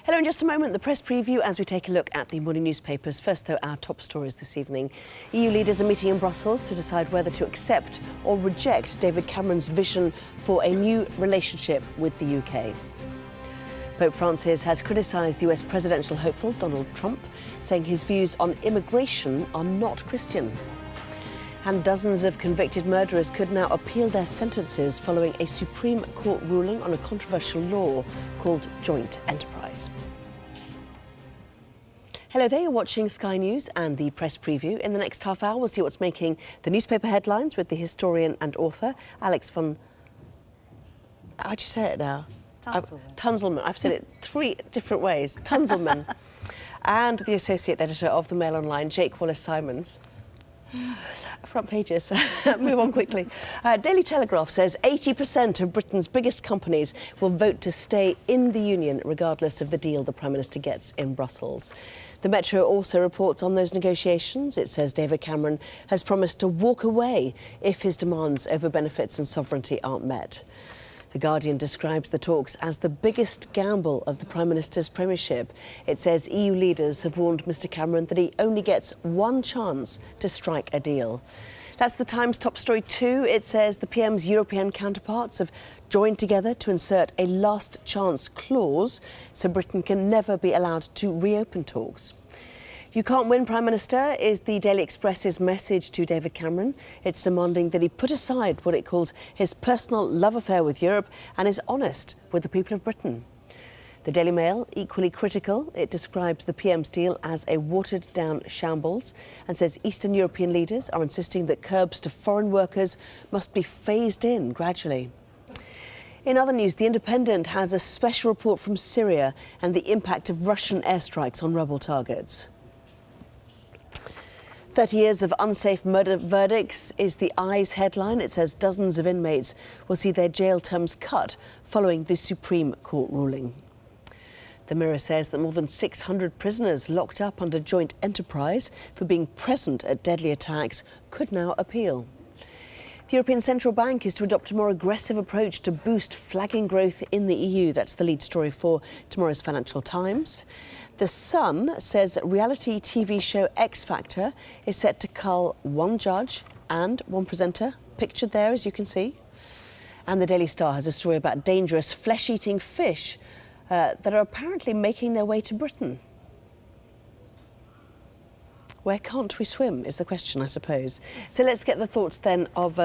Hello, in just a moment, the press preview as we take a look at the morning newspapers. First, though, our top stories this evening. EU leaders are meeting in Brussels to decide whether to accept or reject David Cameron's vision for a new relationship with the UK. Pope Francis has criticised the US presidential hopeful Donald Trump, saying his views on immigration are not Christian. And dozens of convicted murderers could now appeal their sentences following a Supreme Court ruling on a controversial law called joint enterprise. Hello there, you're watching Sky News and the press preview. In the next half hour, we'll see what's making the newspaper headlines with the historian and author, Alex von... How'd you say it now? Tunzelmann. I've said it 3 different ways. Tunzelmann. And the associate editor of the Mail Online, Jake Wallis-Simons. Front pages. Move on quickly. Daily Telegraph says 80% of Britain's biggest companies will vote to stay in the Union regardless of the deal the Prime Minister gets in Brussels. The Metro also reports on those negotiations. It says David Cameron has promised to walk away if his demands over benefits and sovereignty aren't met. The Guardian describes the talks as the biggest gamble of the Prime Minister's premiership. It says EU leaders have warned Mr Cameron that he only gets one chance to strike a deal. That's the Times top story too. It says the PM's European counterparts have joined together to insert a last chance clause so Britain can never be allowed to reopen talks. You can't win, Prime Minister, is the Daily Express's message to David Cameron. It's demanding that he put aside what it calls his personal love affair with Europe and is honest with the people of Britain. The Daily Mail, equally critical, it describes the PM's deal as a watered-down shambles and says Eastern European leaders are insisting that curbs to foreign workers must be phased in gradually. In other news, The Independent has a special report from Syria and the impact of Russian airstrikes on rebel targets. 30 years of unsafe murder verdicts is the Eye's headline. It says dozens of inmates will see their jail terms cut following the Supreme Court ruling. The Mirror says that more than 600 prisoners locked up under joint enterprise for being present at deadly attacks could now appeal. The European Central Bank is to adopt a more aggressive approach to boost flagging growth in the EU. That's the lead story for tomorrow's Financial Times. The Sun says reality TV show X Factor is set to cull one judge and one presenter, pictured there as you can see. And the Daily Star has a story about dangerous flesh-eating fish that are apparently making their way to Britain. Where can't we swim is the question, I suppose. So let's get the thoughts then of,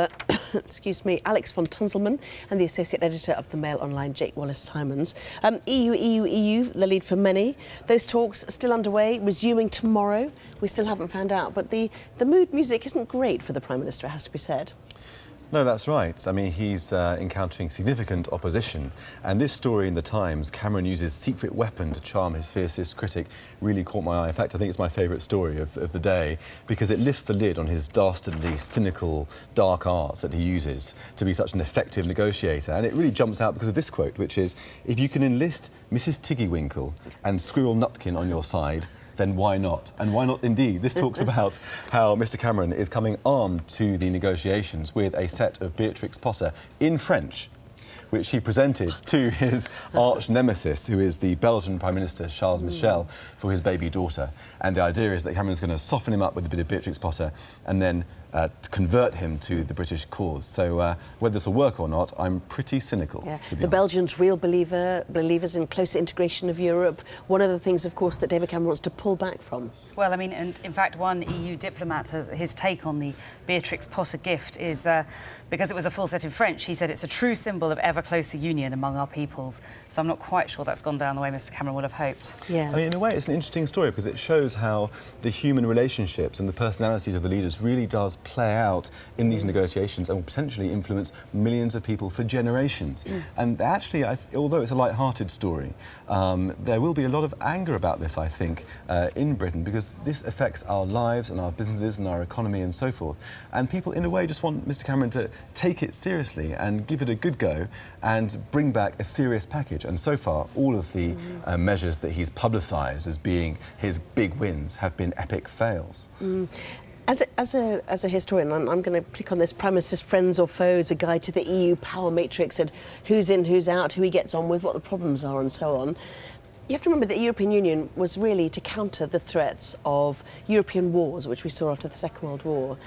excuse me, Alex von Tunzelmann and the associate editor of the Mail Online, Jake Wallis-Simons. EU, the lead for many. Those talks are still underway, resuming tomorrow. We still haven't found out, but the mood music isn't great for the Prime Minister, it has to be said. No, that's right. I mean, he's encountering significant opposition. And this story in the Times, Cameron uses secret weapon to charm his fiercest critic, really caught my eye. In fact, I think it's my favourite story of the day because it lifts the lid on his dastardly, cynical, dark arts that he uses to be such an effective negotiator. And it really jumps out because of this quote, which is, if you can enlist Mrs. Tiggywinkle and Squirrel Nutkin on your side, then why not? And why not indeed? This talks about how Mr Cameron is coming armed to the negotiations with a set of Beatrix Potter in French, which he presented to his arch nemesis, who is the Belgian Prime Minister, Charles Michel, for his baby daughter. And the idea is that Cameron's going to soften him up with a bit of Beatrix Potter and then convert him to the British cause. So whether this will work or not, I'm pretty cynical. Yeah. The Belgians, real believers in closer integration of Europe. One of the things, of course, that David Cameron wants to pull back from. Well, I mean, and in fact, one EU diplomat, his take on the Beatrix Potter gift is, because it was a full set in French, he said it's a true symbol of ever closer union among our peoples. So I'm not quite sure that's gone down the way Mr Cameron would have hoped. Yeah. I mean, in a way, it's an interesting story because it shows how the human relationships and the personalities of the leaders really does play out in these negotiations and will potentially influence millions of people for generations. And actually, although it's a light-hearted story, there will be a lot of anger about this, I think, in Britain, because this affects our lives and our businesses and our economy and so forth. And people, in a way, just want Mr Cameron to take it seriously and give it a good go and bring back a serious package. And so far, all of the measures that he's publicised as being his big wins have been epic fails. As a historian, I'm going to click on this Prime Minister's Friends or Foes, a guide to the EU power matrix and who's in, who's out, who he gets on with, what the problems are and so on. You have to remember that the European Union was really to counter the threats of European wars, which we saw after the Second World War.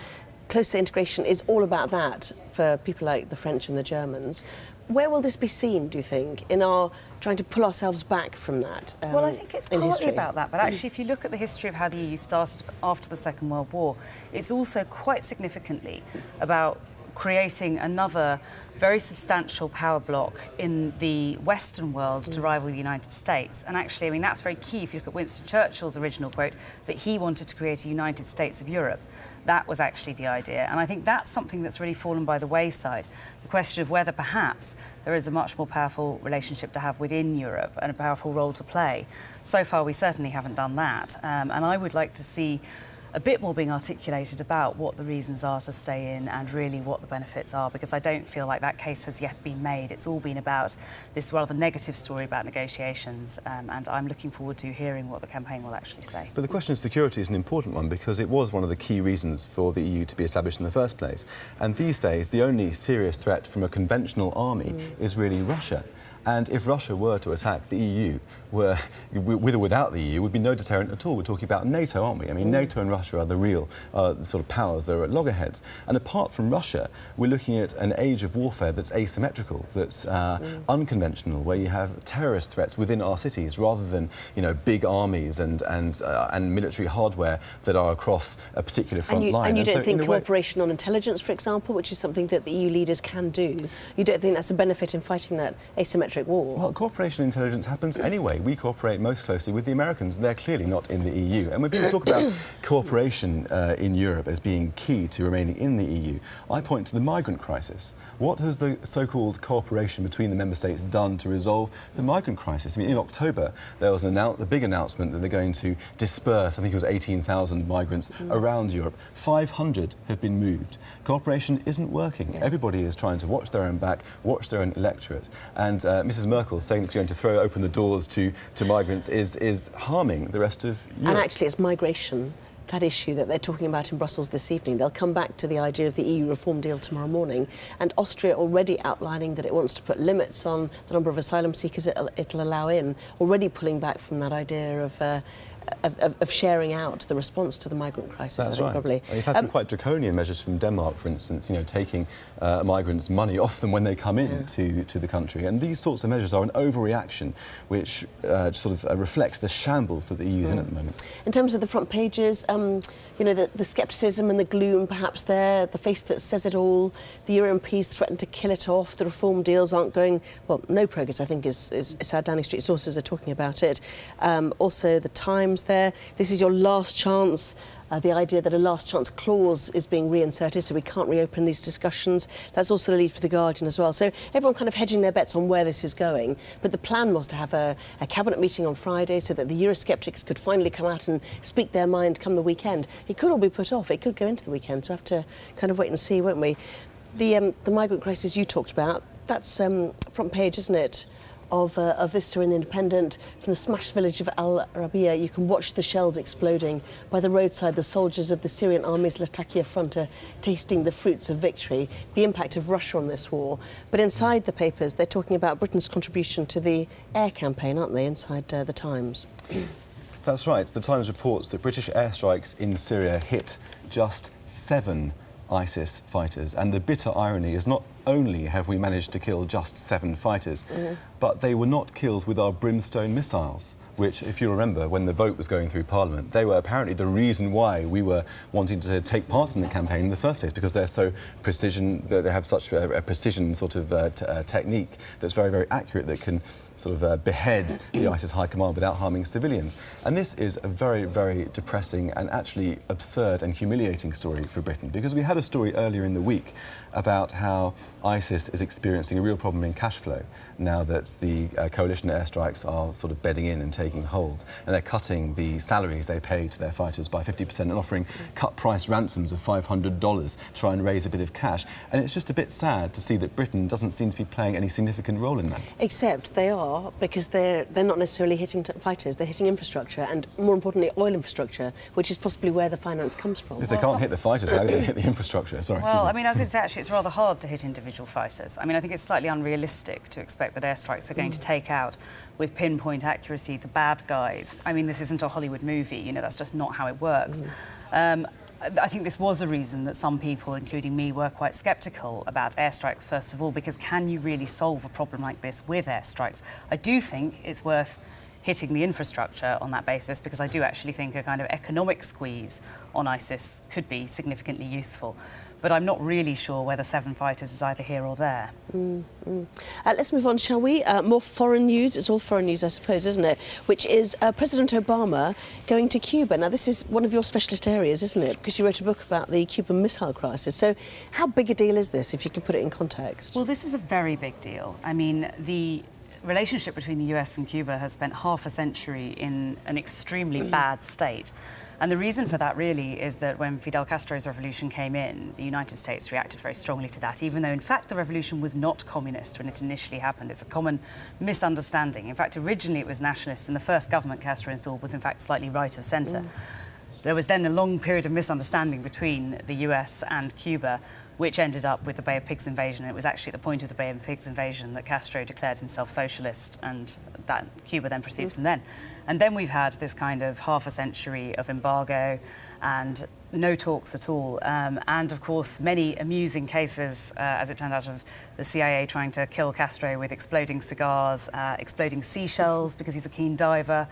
Closer integration is all about that for people like the French and the Germans. Where will this be seen, do you think, in our trying to pull ourselves back from that? Well, I think it's partly about that, but actually if you look at the history of how the EU started after the Second World War, it's also quite significantly about creating another very substantial power bloc in the Western world to rival the United States. And actually, I mean, that's very key if you look at Winston Churchill's original quote, that he wanted to create a United States of Europe. That was actually the idea. And I think that's something that's really fallen by the wayside. The question of whether perhaps there is a much more powerful relationship to have within Europe and a powerful role to play. So far, we certainly haven't done that. And I would like to see a bit more being articulated about what the reasons are to stay in and really what the benefits are, because I don't feel like that case has yet been made. It's all been about this rather negative story about negotiations, and I'm looking forward to hearing what the campaign will actually say. But the question of security is an important one because it was one of the key reasons for the EU to be established in the first place. And these days, the only serious threat from a conventional army is really Russia. And if Russia were to attack the EU, with or without the EU, would be no deterrent at all. We're talking about NATO, aren't we? I mean, NATO and Russia are the real sort of powers that are at loggerheads. And apart from Russia, we're looking at an age of warfare that's asymmetrical, that's unconventional, where you have terrorist threats within our cities rather than, you know, big armies and military hardware that are across a particular front line. And you don't think cooperation on intelligence, for example, which is something that the EU leaders can do, you don't think that's a benefit in fighting that asymmetric war? Well, cooperation in intelligence happens anyway. We cooperate most closely with the Americans. They're clearly not in the EU. And when people talk about cooperation in Europe as being key to remaining in the EU, I point to the migrant crisis. What has the so-called cooperation between the member states done to resolve the migrant crisis? I mean, in October, there was a big announcement that they're going to disperse, I think it was 18,000 migrants around Europe. 500 have been moved. Cooperation isn't working. Yeah. Everybody is trying to watch their own back, watch their own electorate. And Mrs. Merkel saying that she's going to throw open the doors to migrants is harming the rest of Europe. And actually, it's migration, that issue that they're talking about in Brussels this evening. They'll come back to the idea of the EU reform deal tomorrow morning. And Austria already outlining that it wants to put limits on the number of asylum seekers it'll allow in, already pulling back from that idea of sharing out the response to the migrant crisis. That's right. Probably. You've had some quite draconian measures from Denmark, for instance, you know, taking migrants' money off them when they come in to the country. And these sorts of measures are an overreaction, which sort of reflects the shambles that the EU is in at the moment. In terms of the front pages, you know, the scepticism and the gloom perhaps there, the face that says it all, the Euro MPs threaten to kill it off, the reform deals aren't going, well, no progress, I think, is how Downing Street sources are talking about it. Also, the Times there, this is your last chance. The idea that a last chance clause is being reinserted, so we can't reopen these discussions. That's also the lead for The Guardian as well. So everyone kind of hedging their bets on where this is going. But the plan was to have a cabinet meeting on Friday so that the Eurosceptics could finally come out and speak their mind come the weekend. It could all be put off. It could go into the weekend. So we'll have to kind of wait and see, won't we? The migrant crisis you talked about, that's front page, isn't it? Of this story in The Independent. From the smashed village of Al Rabia, you can watch the shells exploding. By the roadside, the soldiers of the Syrian army's Latakia front are tasting the fruits of victory, the impact of Russia on this war. But inside the papers, they're talking about Britain's contribution to the air campaign, aren't they, inside The Times? That's right. The Times reports that British airstrikes in Syria hit just 7 ISIS fighters. And the bitter irony is not only have we managed to kill just 7 fighters, but they were not killed with our brimstone missiles, which, if you remember, when the vote was going through Parliament, they were apparently the reason why we were wanting to take part in the campaign in the first place, because they're so precision, they have such a precision sort of technique that's very, very accurate, that can sort of behead the ISIS high command without harming civilians. And this is a very, very depressing and actually absurd and humiliating story for Britain, because we had a story earlier in the week about how ISIS is experiencing a real problem in cash flow now that the coalition airstrikes are sort of bedding in and taking hold. And they're cutting the salaries they pay to their fighters by 50% and offering cut-price ransoms of $500 to try and raise a bit of cash. And it's just a bit sad to see that Britain doesn't seem to be playing any significant role in that. Except they are, because they're not necessarily hitting fighters, they're hitting infrastructure, and more importantly, oil infrastructure, which is possibly where the finance comes from. If they can't hit the fighters, how do they hit the infrastructure? Sorry. Well, I mean, as it's actually, it's rather hard to hit individuals. individual fighters. I mean, I think it's slightly unrealistic to expect that airstrikes are going to take out, with pinpoint accuracy, the bad guys. I mean, this isn't a Hollywood movie, you know, that's just not how it works. I think this was a reason that some people, including me, were quite sceptical about airstrikes, first of all, because can you really solve a problem like this with airstrikes? I do think it's worth hitting the infrastructure on that basis, because I do actually think a kind of economic squeeze on ISIS could be significantly useful. But I'm not really sure whether 7 fighters is either here or there. Let's move on, shall we? More foreign news. It's all foreign news, I suppose, isn't it? Which is President Obama going to Cuba. Now, this is one of your specialist areas, isn't it? Because you wrote a book about the Cuban Missile Crisis. So how big a deal is this, if you can put it in context? Well, this is a very big deal. I mean, the relationship between the US and Cuba has spent half a century in an extremely bad state. And the reason for that really is that when Fidel Castro's revolution came in, the United States reacted very strongly to that, even though in fact the revolution was not communist when it initially happened. It's a common misunderstanding. In fact, originally it was nationalist, and the first government Castro installed was in fact slightly right of centre. There was then a long period of misunderstanding between the US and Cuba, which ended up with the Bay of Pigs invasion. It was actually at the point of the Bay of Pigs invasion that Castro declared himself socialist, and that Cuba then proceeds from then. And then we've had this kind of half a century of embargo and no talks at all. And of course, many amusing cases, as it turned out, of the CIA trying to kill Castro with exploding cigars, exploding seashells because he's a keen diver,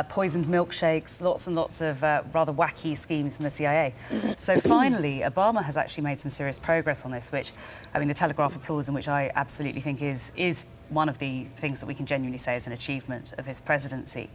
poisoned milkshakes, lots and lots of rather wacky schemes from the CIA. So finally, Obama has actually made some serious progress on this, which, I mean, the Telegraph applauds, and which I absolutely think is one of the things that we can genuinely say is an achievement of his presidency.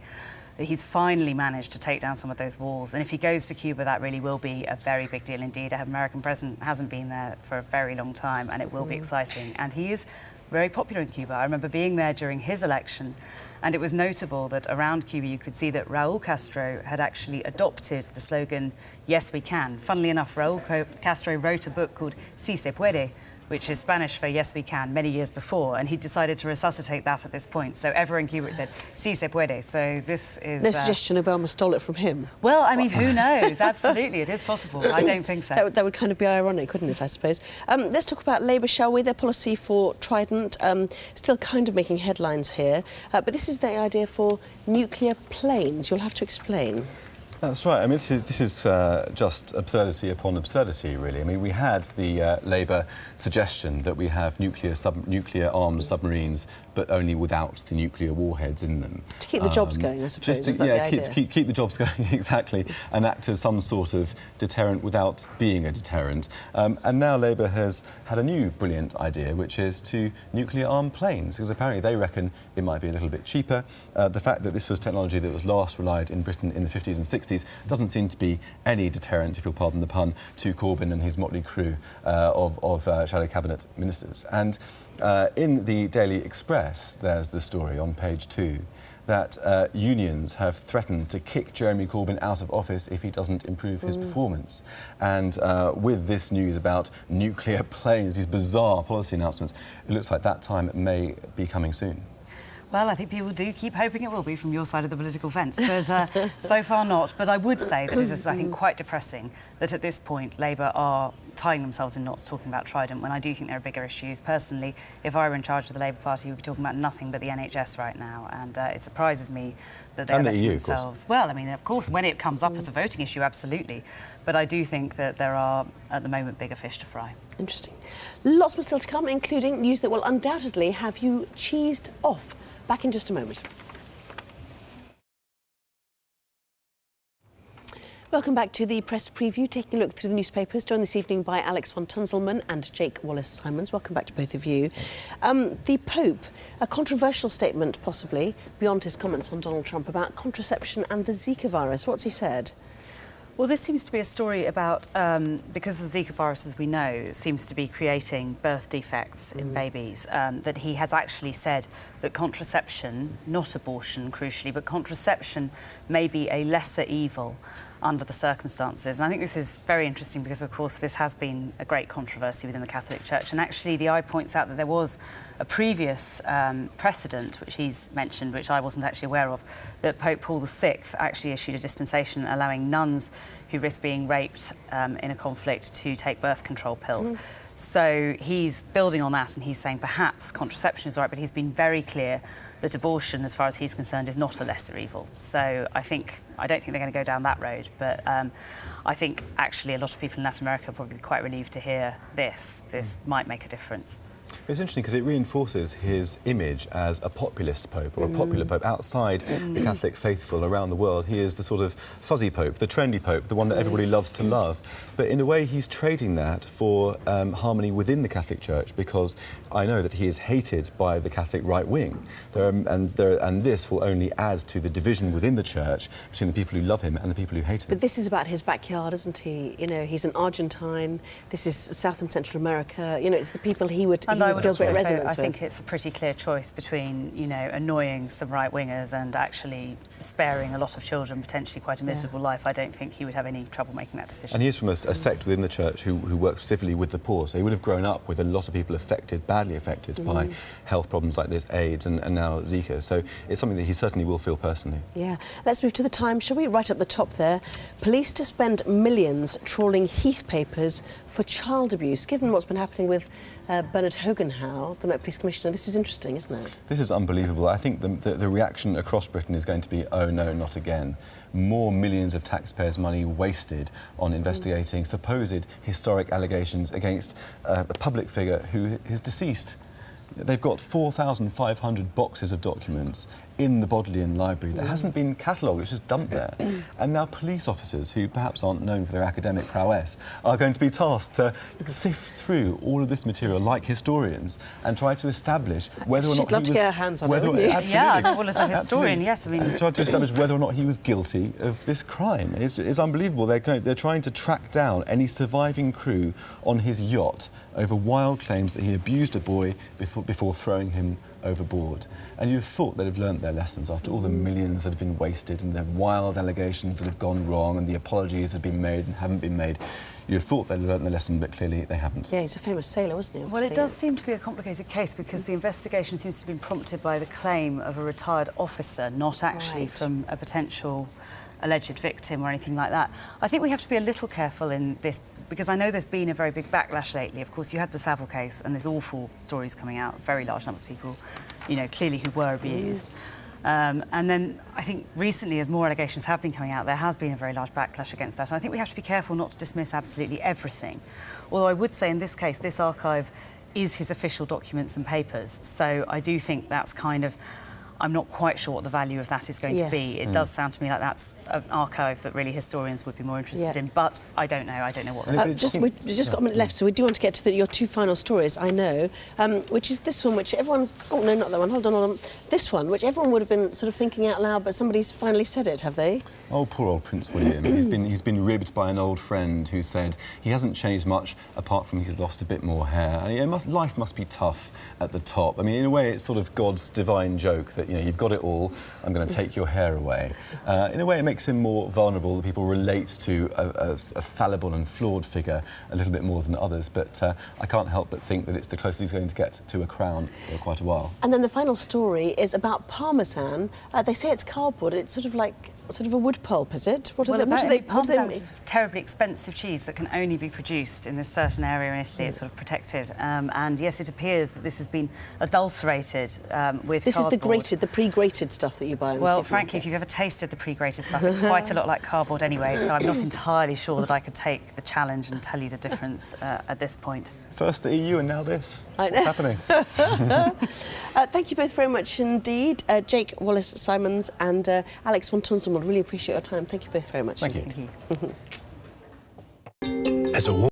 He's finally managed to take down some of those walls. And if he goes to Cuba, that really will be a very big deal indeed. An American president hasn't been there for a very long time, and it will be exciting. And he is very popular in Cuba. I remember being there during his election, and it was notable that around Cuba you could see that Raúl Castro had actually adopted the slogan, "Yes, we can." Funnily enough, Raúl Castro wrote a book called Si se puede, which is Spanish for "yes, we can," many years before, and he decided to resuscitate that at this point. So everywhere in Cuba it said, "Si se puede." So this is... No suggestion Obama stole it from him? Well, I mean, who knows? Absolutely, it is possible. I don't think so. That would kind of be ironic, wouldn't it, I suppose? Let's talk about Labour, shall we? Their policy for Trident, still kind of making headlines here. But this is the idea for nuclear planes. You'll have to explain. That's right. I mean, this is just absurdity upon absurdity, really. I mean, we had the Labour suggestion that we have nuclear-armed submarines, but only without the nuclear warheads in them. To keep the jobs going, I suppose. Just to keep the jobs going, exactly, and act as some sort of deterrent without being a deterrent. And now Labour has had a new brilliant idea, which is to nuclear-armed planes, because apparently they reckon it might be a little bit cheaper. The fact that this was technology that was last relied in Britain in the 50s and 60s doesn't seem to be any deterrent, if you'll pardon the pun, to Corbyn and his motley crew of shadow cabinet ministers. And in the Daily Express, there's the story on page 2 that unions have threatened to kick Jeremy Corbyn out of office if he doesn't improve his performance. And with this news about nuclear planes, these bizarre policy announcements, it looks like that time may be coming soon. Well, I think people do keep hoping it will be from your side of the political fence, but so far not. But I would say that it is, I think, quite depressing that at this point Labour are tying themselves in knots talking about Trident, when I do think there are bigger issues. Personally, if I were in charge of the Labour Party, we'd be talking about nothing but the NHS right now, and it surprises me that they're letting themselves... Well, I mean, of course, when it comes up as a voting issue, absolutely. But I do think that there are, at the moment, bigger fish to fry. Interesting. Lots more still to come, including news that will undoubtedly have you cheesed off. Back in just a moment. Welcome back to the press preview, taking a look through the newspapers, joined this evening by Alex von Tunzelmann and Jake Wallis-Simons. Welcome back to both of you. The Pope, a controversial statement possibly, beyond his comments on Donald Trump, about contraception and the Zika virus. What's he said? Well, this seems to be a story about, because the Zika virus, as we know, seems to be creating birth defects in babies, that he has actually said that contraception, not abortion, crucially, but contraception may be a lesser evil under the circumstances. And I think this is very interesting because, of course, this has been a great controversy within the Catholic Church. And actually, the Eye points out that there was a previous precedent, which he's mentioned, which I wasn't actually aware of, that Pope Paul VI actually issued a dispensation allowing nuns who risk being raped in a conflict to take birth control pills. So he's building on that, and he's saying perhaps contraception is right, but he's been very clear that abortion, as far as he's concerned, is not a lesser evil. So I don't think they're going to go down that road, but I think actually a lot of people in Latin America are probably quite relieved to hear this. This might make a difference. It's interesting because it reinforces his image as a populist pope, or a popular pope outside the Catholic faithful around the world. He is the sort of fuzzy pope, the trendy pope, the one that everybody loves to love. But in a way, he's trading that for harmony within the Catholic Church, because I know that he is hated by the Catholic right wing. And this will only add to the division within the Church between the people who love him and the people who hate him. But this is about his backyard, isn't he? You know, he's an Argentine. This is South and Central America. You know, it's the people he would And I would feel also great say, resonance I with. think it's a pretty clear choice between, you know, annoying some right-wingers and actually sparing a lot of children potentially quite a miserable life. I don't think he would have any trouble making that decision. And he is from a sect within the Church who works specifically with the poor, so he would have grown up with a lot of people affected, badly affected by health problems like this, AIDS and now Zika. So it's something that he certainly will feel personally. Yeah. Let's move to the Times, shall we? Right up the top there. Police to spend millions trawling Heath papers for child abuse. Given what's been happening with Bernard Hogenhow, the Met Police Commissioner, this is interesting, isn't it? This is unbelievable. I think the reaction across Britain is going to be, oh no, not again. More millions of taxpayers' money wasted on investigating supposed historic allegations against a public figure who is deceased. They've got 4,500 boxes of documents in the Bodleian Library that hasn't been catalogued, it's just dumped there. And now police officers, who perhaps aren't known for their academic prowess, are going to be tasked to sift through all of this material like historians and try to establish whether or not She'd love to get her hands on it, wouldn't you? Absolutely. Yeah, well, as a historian, yes. I mean, And try to establish whether or not he was guilty of this crime. It's unbelievable. They're trying to track down any surviving crew on his yacht over wild claims that he abused a boy before throwing him overboard. And you'd have thought they'd have learnt their lessons after all the millions that have been wasted and the wild allegations that have gone wrong and the apologies that have been made and haven't been made. You'd have thought they'd learnt their lesson, but clearly they haven't. Yeah, he's a famous sailor, wasn't he? well, Obviously, it does seem to be a complicated case because the investigation seems to have been prompted by the claim of a retired officer, not actually Right. from a potential alleged victim or anything like that. I think we have to be a little careful in this because I know there's been a very big backlash lately. Of course, you had the Savile case and there's awful stories coming out, very large numbers of people, you know, clearly who were abused. And then I think recently, as more allegations have been coming out, there has been a very large backlash against that. And I think we have to be careful not to dismiss absolutely everything. Although I would say in this case, this archive is his official documents and papers. So I do think that's kind of, I'm not quite sure what the value of that is going to be. It does sound to me like that's an archive that really historians would be more interested in, but I don't know. I don't know what. We've just got a minute left, so we do want to get to your two final stories, I know, which is this one, which everyone... Oh, no, not that one. Hold on. This one, which everyone would have been sort of thinking out loud, but somebody's finally said it, have they? Oh, poor old Prince William. he's been ribbed by an old friend who said he hasn't changed much apart from he's lost a bit more hair. And life must be tough at the top. I mean, in a way, it's sort of God's divine joke that, you know, you've got it all, I'm going to take your hair away. In a way, it makes him more vulnerable. People relate to a fallible and flawed figure a little bit more than others, but I can't help but think that it's the closest he's going to get to a crown for quite a while. And then the final story is about Parmesan. They say it's cardboard. It's sort of a wood pulp, is it? What do they mean? Parmesan's terribly expensive cheese that can only be produced in this certain area in Italy. It's sort of protected. And yes, it appears that this has been adulterated with This cardboard. is the pre-grated stuff that you buy in the Well, supermarket. frankly, if you've ever tasted the pre-grated stuff, it's quite a lot like cardboard anyway, so I'm not entirely sure that I could take the challenge and tell you the difference at this point. First the EU and now this. I know. What's happening? Thank you both very much indeed. Jake Wallis-Simons and Alex von Tunzelmann. Really appreciate your time. Thank you both very much. Thank you. Thank you. As a